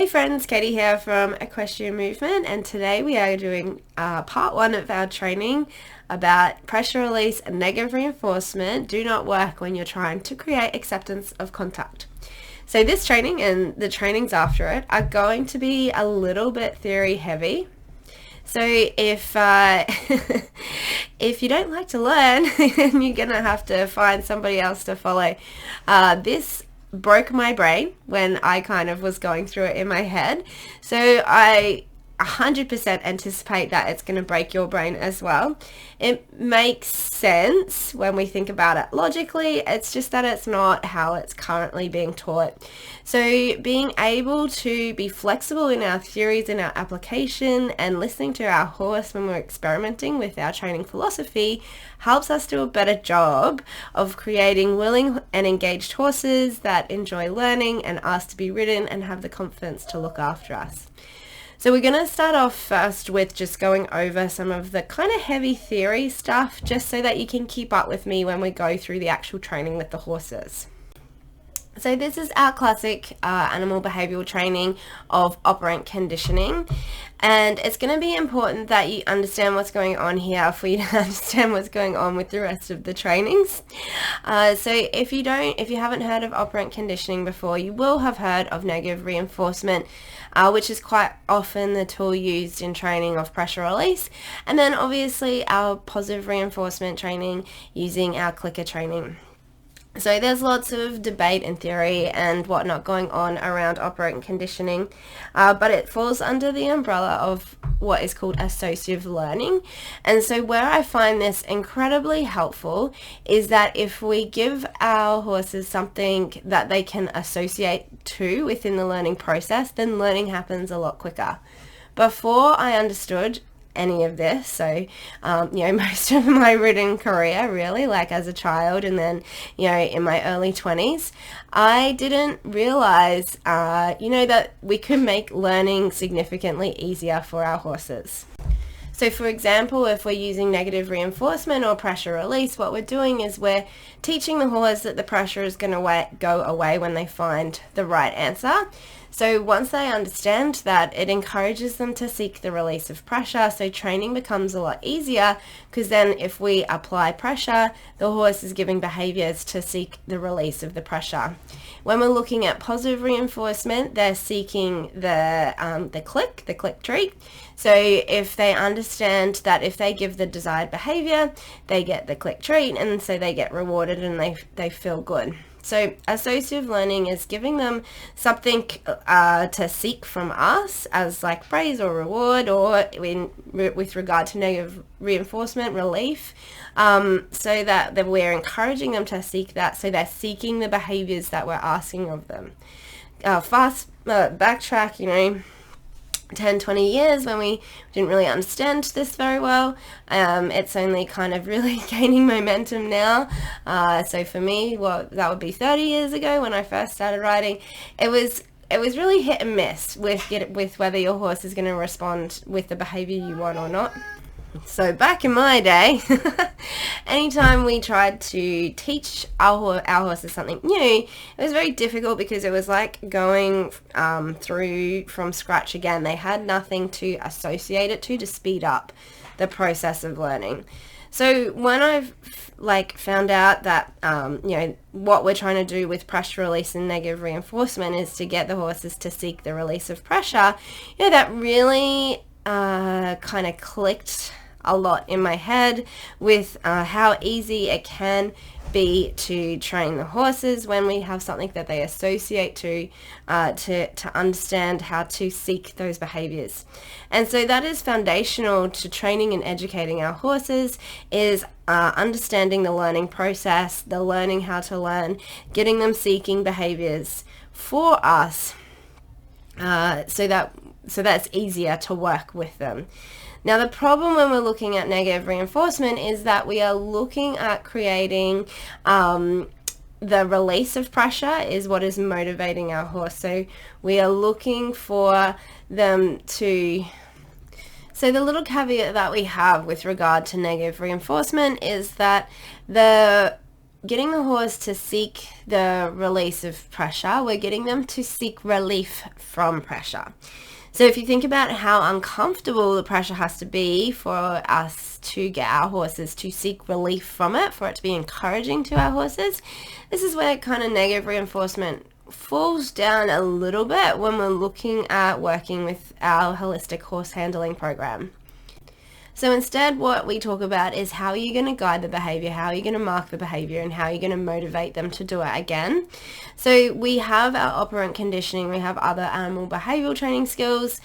Hey friends, Katie here from Equestrian Movement, and today we are doing part one of our training about pressure release and negative reinforcement do not work when you're trying to create acceptance of contact. So this training and the trainings after it are going to be a little bit theory heavy. So if if you don't like to learn, you're gonna have to find somebody else to follow. This broke my brain when I kind of was going through it in my head. So I 100% anticipate that it's going to break your brain as well. It makes sense when we think about it logically. It's just that it's not how it's currently being taught. So being able to be flexible in our theories and our application and listening to our horse when we're experimenting with our training philosophy helps us do a better job of creating willing and engaged horses that enjoy learning and ask to be ridden and have the confidence to look after us. So we're going to start off first with just going over some of the kind of heavy theory stuff, just so that you can keep up with me when we go through the actual training with the horses. So this is our classic animal behavioral training of operant conditioning, and it's going to be important that you understand what's going on here for you to understand what's going on with the rest of the trainings. So if you haven't heard of operant conditioning before, you will have heard of negative reinforcement, which is quite often the tool used in training of pressure release, and then obviously our positive reinforcement training using our clicker training. So there's lots of debate and theory and whatnot going on around operant conditioning, but it falls under the umbrella of what is called associative learning. And so where I find this incredibly helpful is that if we give our horses something that they can associate to within the learning process, then learning happens a lot quicker. Before I understood any of this, so most of my ridden career, really, like as a child and then in my early 20s, I didn't realize that we could make learning significantly easier for our horses. So for example, if we're using negative reinforcement or pressure release, what we're doing is we're teaching the horse that the pressure is going to go away when they find the right answer. So once they understand that, it encourages them to seek the release of pressure. So training becomes a lot easier, because then if we apply pressure, the horse is giving behaviors to seek the release of the pressure. When we're looking at positive reinforcement, they're seeking the click treat. So if they understand that if they give the desired behavior, they get the click treat, and so they get rewarded and they feel good. So associative learning is giving them something to seek from us as like praise or reward, or with regard to negative reinforcement, relief, so that we're encouraging them to seek that, so they're seeking the behaviors that we're asking of them. Backtrack, 10, 20 years when we didn't really understand this very well. It's only kind of really gaining momentum now. So for me, that would be 30 years ago when I first started riding. It was really hit and miss with whether your horse is going to respond with the behavior you want or not. So back in my day, anytime we tried to teach our horses something new, it was very difficult, because it was like going through from scratch again. They had nothing to associate it to speed up the process of learning. So when I've found out that what we're trying to do with pressure release and negative reinforcement is to get the horses to seek the release of pressure, that really kind of clicked a lot in my head with how easy it can be to train the horses when we have something that they associate to understand how to seek those behaviors. And so that is foundational to training and educating our horses, is understanding the learning process, the learning how to learn, getting them seeking behaviors for us, so that's easier to work with them. Now, the problem when we're looking at negative reinforcement is that we are looking at creating the release of pressure is what is motivating our horse. So we are looking for them to... So the little caveat that we have with regard to negative reinforcement is that the getting the horse to seek the release of pressure, we're getting them to seek relief from pressure. So if you think about how uncomfortable the pressure has to be for us to get our horses to seek relief from it, for it to be encouraging to our horses, this is where kind of negative reinforcement falls down a little bit when we're looking at working with our holistic horse handling program. So instead, what we talk about is how are you going to guide the behavior, how are you going to mark the behavior, and how are you going to motivate them to do it again. So we have our operant conditioning, we have other animal behavioral training skills,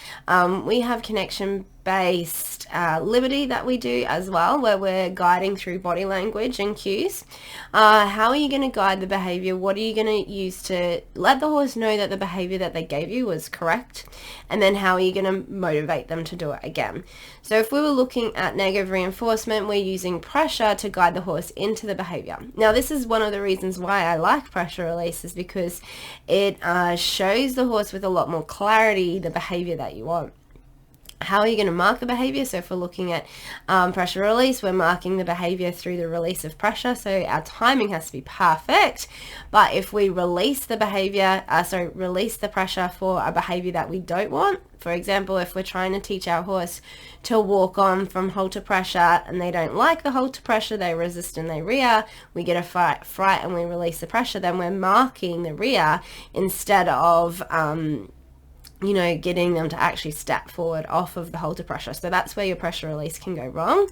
we have connection-based liberty that we do as well, where we're guiding through body language and cues. How are you going to guide the behavior? What are you going to use to let the horse know that the behavior that they gave you was correct? And then how are you going to motivate them to do it again? So if we were looking at negative reinforcement, we're using pressure to guide the horse into the behavior. Now, this is one of the reasons why I like pressure release, is because it shows the horse with a lot more clarity the behavior that you want. How are you going to mark the behavior? So if we're looking at pressure release, we're marking the behavior through the release of pressure. So our timing has to be perfect. But if we release the behavior, release the pressure for a behavior that we don't want, for example, if we're trying to teach our horse to walk on from halter pressure and they don't like the halter pressure, they resist and they rear, we get a fright and we release the pressure, then we're marking the rear instead of getting them to actually step forward off of the halter pressure. So that's where your pressure release can go wrong.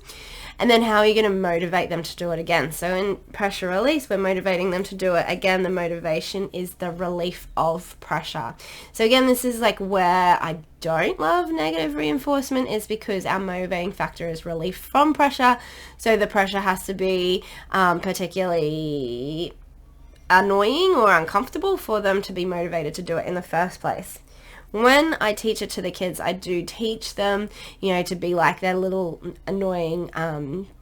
And then how are you going to motivate them to do it again? So in pressure release, we're motivating them to do it again. The motivation is the relief of pressure. So again, this is like where I don't love negative reinforcement, is because our motivating factor is relief from pressure. So the pressure has to be particularly annoying or uncomfortable for them to be motivated to do it in the first place. When I teach it to the kids, I do teach them, to be like their little annoying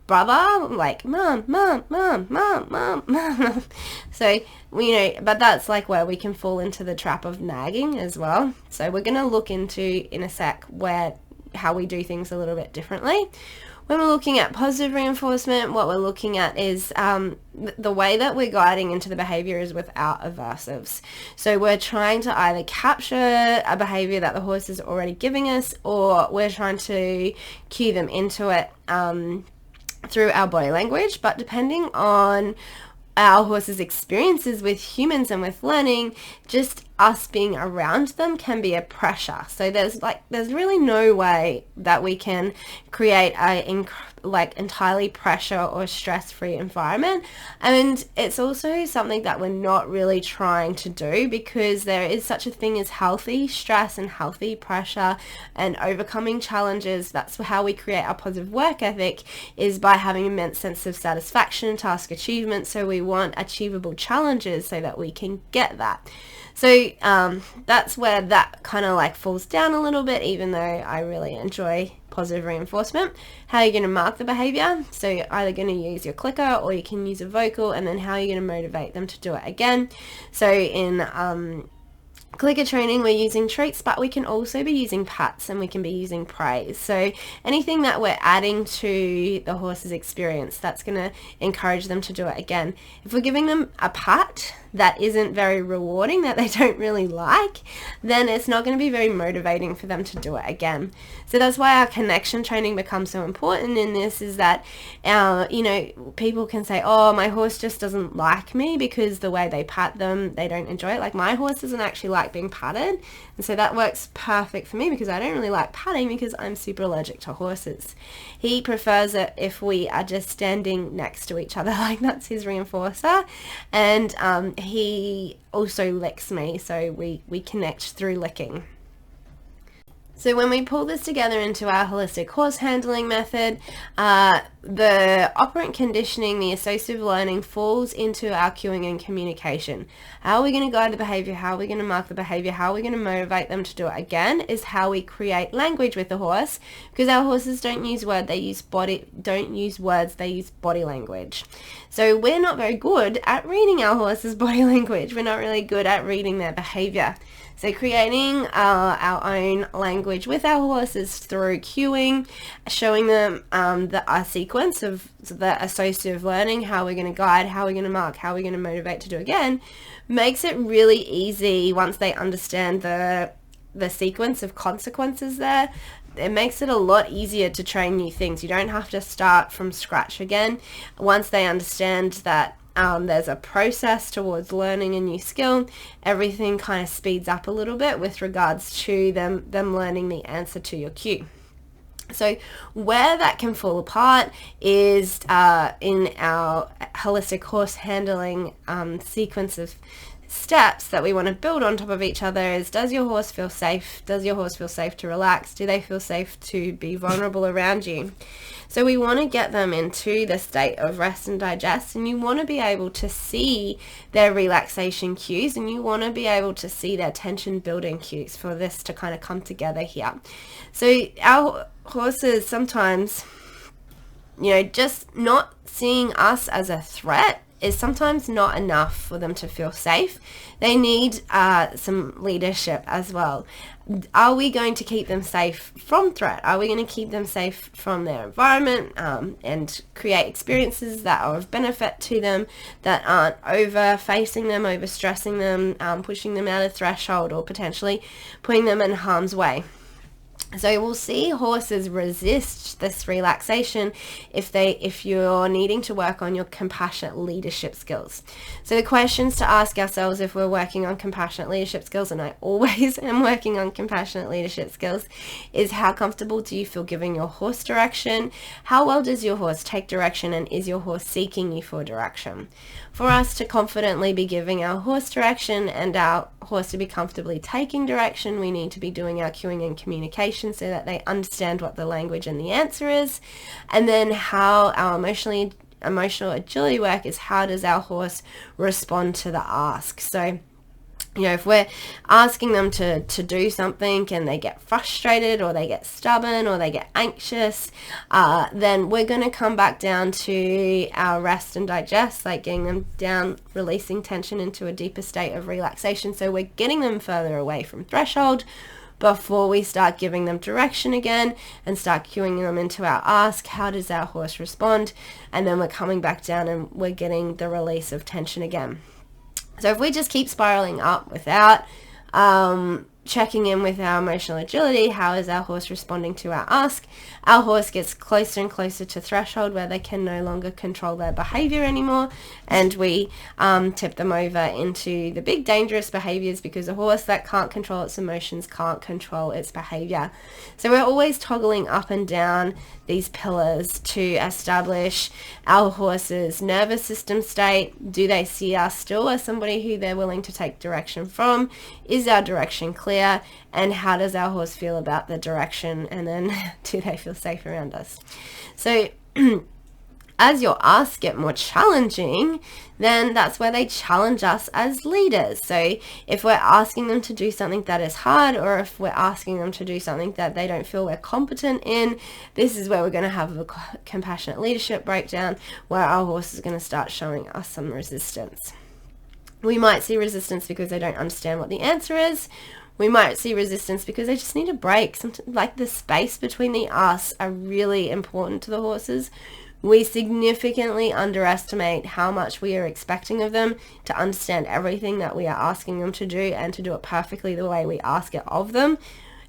brother, like mom, mom, mom, mom, mom, mom. So, but that's like where we can fall into the trap of nagging as well. So we're going to look into in a sec how we do things a little bit differently. When we're looking at positive reinforcement, what we're looking at is the way that we're guiding into the behavior is without aversives. So we're trying to either capture a behavior that the horse is already giving us, or we're trying to cue them into it through our body language. But depending on our horse's experiences with humans and with learning, just us being around them can be a pressure. So there's really no way that we can create a entirely pressure or stress-free environment. And it's also something that we're not really trying to do, because there is such a thing as healthy stress and healthy pressure and overcoming challenges. That's how we create our positive work ethic, is by having immense sense of satisfaction and task achievement. So we want achievable challenges so that we can get that. So that's where that kind of falls down a little bit, even though I really enjoy positive reinforcement. How are you going to mark the behavior? So you're either going to use your clicker or you can use a vocal, and then how are you going to motivate them to do it again? So in clicker training, we're using treats, but we can also be using pats and we can be using praise. So anything that we're adding to the horse's experience, that's going to encourage them to do it again. If we're giving them a pat that isn't very rewarding, that they don't really like, then it's not going to be very motivating for them to do it again. So that's why our connection training becomes so important in this, is that people can say, oh, my horse just doesn't like me because the way they pat them, they don't enjoy it. Like, my horse doesn't actually like being patted, and so that works perfect for me, because I don't really like patting because I'm super allergic to horses. He prefers it if we are just standing next to each other, like that's his reinforcer, and he also licks me, so we connect through licking. So when we pull this together into our holistic horse handling method, the operant conditioning, the associative learning, falls into our cueing and communication. How are we going to guide the behavior? How are we going to mark the behavior? How are we going to motivate them to do it again? Is how we create language with the horse, because our horses don't use words, they use body language. So we're not very good at reading our horse's body language. We're not really good at reading their behavior. So creating our own language with our horses through cueing, showing them our sequence of the associative learning, how we're going to guide, how we're going to mark, how we're going to motivate to do again, makes it really easy once they understand the sequence of consequences there. It makes it a lot easier to train new things. You don't have to start from scratch again. Once they understand that there's a process towards learning a new skill, everything kind of speeds up a little bit with regards to them learning the answer to your cue. So where that can fall apart is in our holistic horse handling sequence of steps that we want to build on top of each other. Is, does your horse feel safe? Does your horse feel safe to relax? Do they feel safe to be vulnerable around you? So we want to get them into the state of rest and digest, and you want to be able to see their relaxation cues, and you want to be able to see their tension building cues for this to kind of come together here. So our horses sometimes, just not seeing us as a threat is sometimes not enough for them to feel safe. They need some leadership as well. Are we going to keep them safe from threat? Are we going to keep them safe from their environment and create experiences that are of benefit to them, that aren't over-facing them, over-stressing them, pushing them out of threshold, or potentially putting them in harm's way? So we'll see horses resist this relaxation if you're needing to work on your compassionate leadership skills. So the questions to ask ourselves if we're working on compassionate leadership skills, and I always am working on compassionate leadership skills, is how comfortable do you feel giving your horse direction? How well does your horse take direction, and is your horse seeking you for direction? For us to confidently be giving our horse direction and our horse to be comfortably taking direction, we need to be doing our cueing and communication so that they understand what the language and the answer is. And then how our emotional agility work is, how does our horse respond to the ask? So if we're asking them to do something and they get frustrated, or they get stubborn, or they get anxious, then we're going to come back down to our rest and digest, like getting them down, releasing tension into a deeper state of relaxation. So we're getting them further away from threshold before we start giving them direction again and start cueing them into our ask. How does our horse respond? And then we're coming back down and we're getting the release of tension again. So if we just keep spiraling up without checking in with our emotional agility, how is our horse responding to our ask? Our horse gets closer and closer to threshold where they can no longer control their behavior anymore, and we tip them over into the big dangerous behaviors, because a horse that can't control its emotions can't control its behavior. So we're always toggling up and down these pillars to establish our horse's nervous system state. Do they see us still as somebody who they're willing to take direction from? Is our direction clear? And how does our horse feel about the direction? And then do they feel safe around us? So as your asks get more challenging, then that's where they challenge us as leaders. So if we're asking them to do something that is hard, or if we're asking them to do something that they don't feel we're competent in, this is where we're going to have a compassionate leadership breakdown, where our horse is going to start showing us some resistance. We might see resistance because they don't understand what the answer is. We might see resistance because they just need a break. Like the space between the asks are really important to the horses. We significantly underestimate how much we are expecting of them to understand everything that we are asking them to do, and to do it perfectly the way we ask it of them,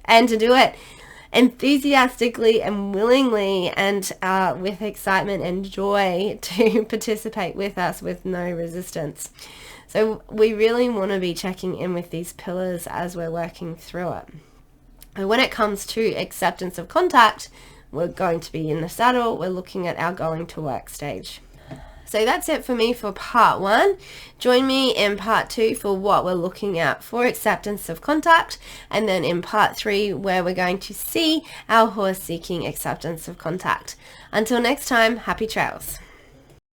and to do it enthusiastically and willingly and with excitement and joy to participate with us with no resistance. So we really want to be checking in with these pillars as we're working through it. And when it comes to acceptance of contact, we're going to be in the saddle. We're looking at our going to work stage. So that's it for me for part 1. Join me in part 2 for what we're looking at for acceptance of contact, and then in part 3 where we're going to see our horse seeking acceptance of contact. Until next time, happy trails.